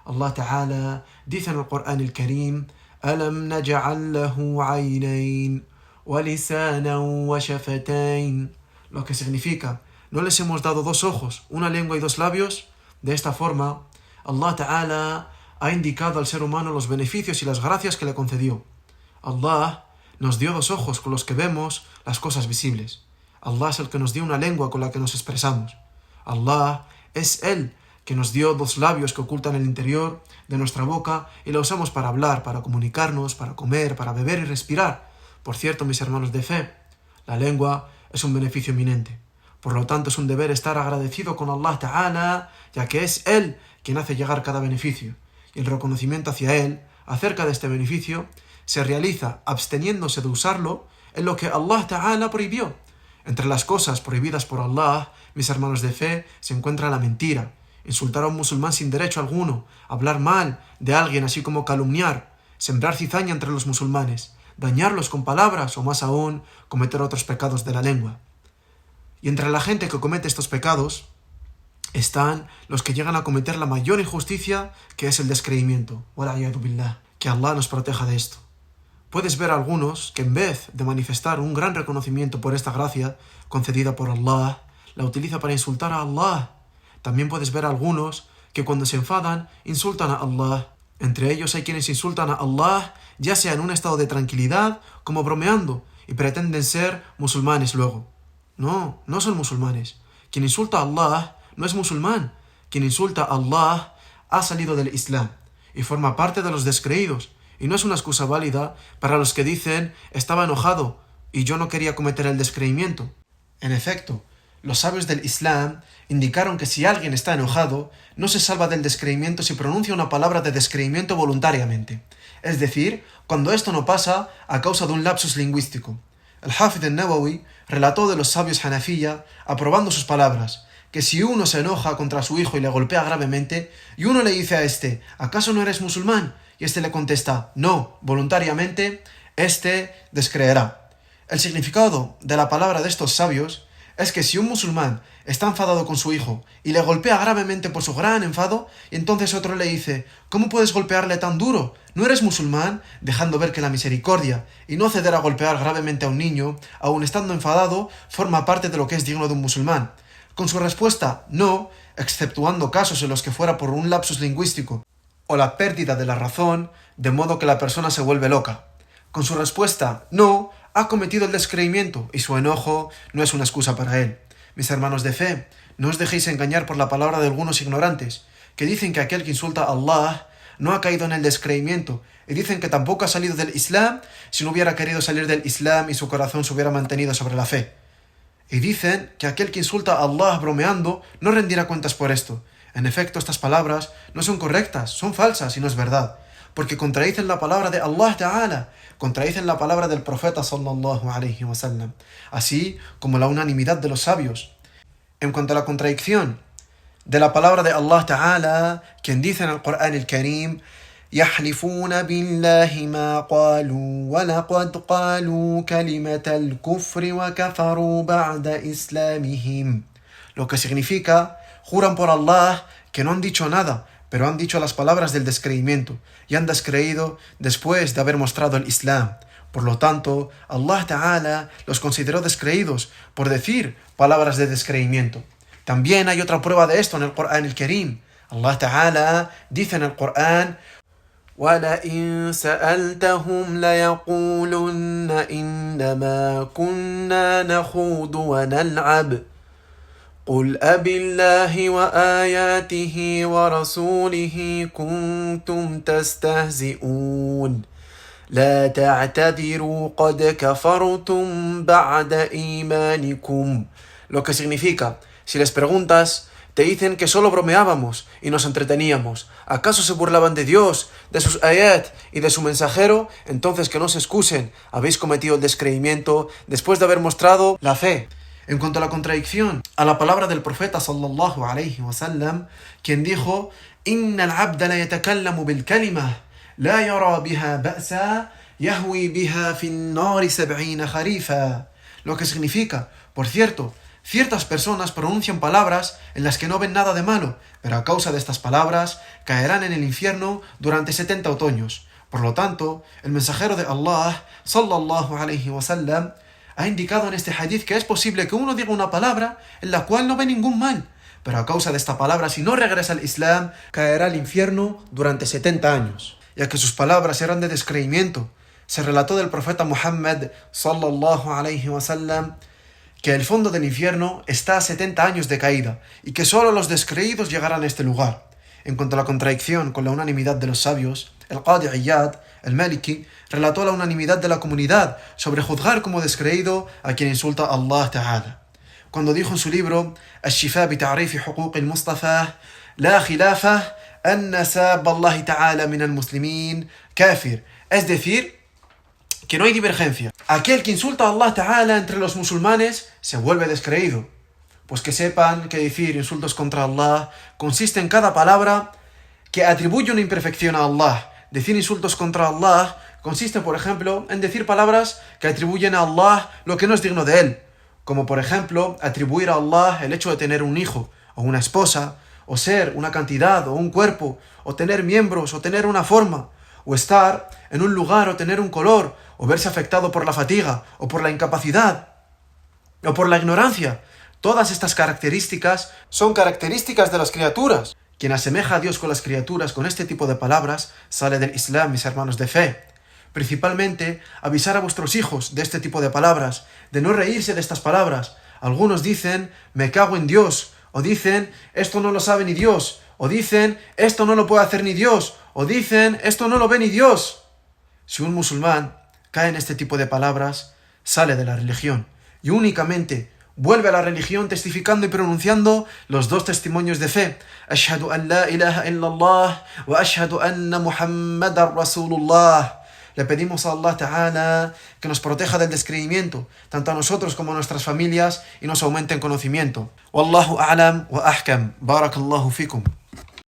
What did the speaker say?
Allah Ta'ala dice en el Corán el Karim: أَلَمْ نَجْعَلْ لَهُ عَيْنَيْنِ وَلِسَانًا وَشَفَتَيْنِ, lo que significa: ¿no les hemos dado dos ojos, una lengua y dos labios? De esta forma, Allah Ta'ala ha indicado al ser humano los beneficios y las gracias que le concedió. Allah nos dio dos ojos con los que vemos las cosas visibles. Allah es el que nos dio una lengua con la que nos expresamos. Allah es Él que nos dio dos labios que ocultan el interior de nuestra boca y la usamos para hablar, para comunicarnos, para comer, para beber y respirar. Por cierto, mis hermanos de fe, la lengua es un beneficio eminente. Por lo tanto, es un deber estar agradecido con Allah Ta'ala, ya que es Él quien hace llegar cada beneficio. Y el reconocimiento hacia Él, acerca de este beneficio, se realiza absteniéndose de usarlo en lo que Allah Ta'ala prohibió. Entre las cosas prohibidas por Allah, mis hermanos de fe, se encuentra la mentira, insultar a un musulmán sin derecho alguno, hablar mal de alguien así como calumniar, sembrar cizaña entre los musulmanes, dañarlos con palabras o más aún, cometer otros pecados de la lengua. Y entre la gente que comete estos pecados están los que llegan a cometer la mayor injusticia, que es el descreimiento. Wala'iyadu billah. Que Allah nos proteja de esto. Puedes ver a algunos que en vez de manifestar un gran reconocimiento por esta gracia concedida por Allah, la utiliza para insultar a Allah. También puedes ver a algunos que cuando se enfadan insultan a Allah. Entre ellos hay quienes insultan a Allah ya sea en un estado de tranquilidad como bromeando y pretenden ser musulmanes luego. No son musulmanes. Quien insulta a Allah no es musulmán. Quien insulta a Allah ha salido del Islam y forma parte de los descreídos. Y no es una excusa válida para los que dicen: estaba enojado y yo no quería cometer el descreimiento. En efecto, los sabios del Islam indicaron que si alguien está enojado, no se salva del descreimiento si pronuncia una palabra de descreimiento voluntariamente. Es decir, cuando esto no pasa a causa de un lapsus lingüístico. El Hafid al-Nawawi relató de los sabios Hanafiya, aprobando sus palabras, que si uno se enoja contra su hijo y le golpea gravemente, y uno le dice a este: ¿acaso no eres musulmán? Y este le contesta: no, voluntariamente, este descreerá. El significado de la palabra de estos sabios es que si un musulmán está enfadado con su hijo y le golpea gravemente por su gran enfado, y entonces otro le dice: ¿cómo puedes golpearle tan duro? ¿No eres musulmán? Dejando ver que la misericordia y no ceder a golpear gravemente a un niño, aun estando enfadado, forma parte de lo que es digno de un musulmán. Con su respuesta no, exceptuando casos en los que fuera por un lapsus lingüístico o la pérdida de la razón, de modo que la persona se vuelve loca. Con su respuesta no, ha cometido el descreimiento y su enojo no es una excusa para él. Mis hermanos de fe, no os dejéis engañar por la palabra de algunos ignorantes, que dicen que aquel que insulta a Allah no ha caído en el descreimiento, y dicen que tampoco ha salido del Islam si no hubiera querido salir del Islam y su corazón se hubiera mantenido sobre la fe. Y dicen que aquel que insulta a Allah bromeando no rendirá cuentas por esto. En efecto, estas palabras no son correctas, son falsas y no es verdad, porque contradicen la palabra de Allah Ta'ala, contradicen la palabra del profeta sallallahu alaihi wasallam, así como la unanimidad de los sabios. En cuanto a la contradicción de la palabra de Allah Ta'ala, quien dice en el Corán el Karim: يحلفون بالله ما قالوا ولقد قالوا كلمة الكفر وكفروا بعد إسلامهم. Lo que significa: juran por Allah que no han dicho nada, pero han dicho las palabras del descreimiento y han descreído después de haber mostrado el Islam. Por lo tanto, Allah Ta'ala los consideró descreídos por decir palabras de descreimiento. También hay otra prueba de esto en el Corán el Karim. Allah Ta'ala dice en el Corán: وَلَئِن سَأَلْتَهُمْ لَيَقُولُنَّ إِنَّمَا كُنَّا نَخُوضُ وَنَلْعَبُ قُلْ أَبِاللَّهِ وَآيَاتِهِ وَرَسُولِهِ كُنْتُمْ تَسْتَهْزِئُونَ لَا تَعْتَذِرُوا قَدْ كَفَرْتُمْ بَعْدَ إِيمَانِكُمْ. Lo que significa: si les preguntas, te dicen que solo bromeábamos y nos entreteníamos. ¿Acaso se burlaban de Dios, de sus ayat y de su mensajero? Entonces que no se excusen, habéis cometido el descreimiento después de haber mostrado la fe. En cuanto a la contradicción a la palabra del profeta sallallahu alaihi wasallam, quien dijo: إِنَّ الْعَبْدَ لَا يَتَكَلَّمُ بِالْكَلِمَةِ لَا يَرَى بِهَا بَأْسًا يَهْوِي بِهَا فِي النَّارِ 70 خَرِيفًا. Lo que significa: por cierto, Ciertas personas pronuncian palabras en las que no ven nada de malo, pero a causa de estas palabras caerán en el infierno durante 70 otoños. Por lo tanto, el mensajero de Allah, sallallahu alayhi wa sallam, ha indicado en este hadith que es posible que uno diga una palabra en la cual no ve ningún mal, pero a causa de esta palabra, si no regresa al Islam, caerá al infierno durante 70 años, ya que sus palabras eran de descreimiento. Se relató del profeta Muhammad, sallallahu alayhi wa sallam, que el fondo del infierno está a 70 años de caída y que solo los descreídos llegarán a este lugar. En cuanto a la contradicción con la unanimidad de los sabios, el Qadi Iyad, el Maliki, relató la unanimidad de la comunidad sobre juzgar como descreído a quien insulta a Allah Ta'ala. Cuando dijo en su libro Al-Shifa bi ta'rifi huquq al-Mustafa, la khilafa anna sab Allah Ta'ala min al-muslimin kafir, es decir, que no hay divergencia. Aquel que insulta a Allah Ta'ala entre los musulmanes se vuelve descreído. Pues que sepan que decir insultos contra Allah consiste en cada palabra que atribuye una imperfección a Allah. Decir insultos contra Allah consiste, por ejemplo, en decir palabras que atribuyen a Allah lo que no es digno de él. Como por ejemplo, atribuir a Allah el hecho de tener un hijo, o una esposa, o ser una cantidad, o un cuerpo, o tener miembros, o tener una forma, o estar en un lugar, o tener un color, o verse afectado por la fatiga, o por la incapacidad, o por la ignorancia. Todas estas características son características de las criaturas. Quien asemeja a Dios con las criaturas con este tipo de palabras sale del Islam, mis hermanos de fe. Principalmente, avisar a vuestros hijos de este tipo de palabras, de no reírse de estas palabras. Algunos dicen, me cago en Dios, o dicen, esto no lo sabe ni Dios, o dicen, esto no lo puede hacer ni Dios, o dicen, esto no lo ve ni Dios. Si un musulmán cae en este tipo de palabras, sale de la religión, y únicamente vuelve a la religión testificando y pronunciando los dos testimonios de fe. Ashhadu an la ilaha illallah wa ashhadu anna Muhammadan Rasulullah. Le pedimos a Allah Ta'ala que nos proteja del descreimiento, tanto a nosotros como a nuestras familias, y nos aumente en conocimiento. Wallahu a'lam wa ahkam. Barakallahu fikum.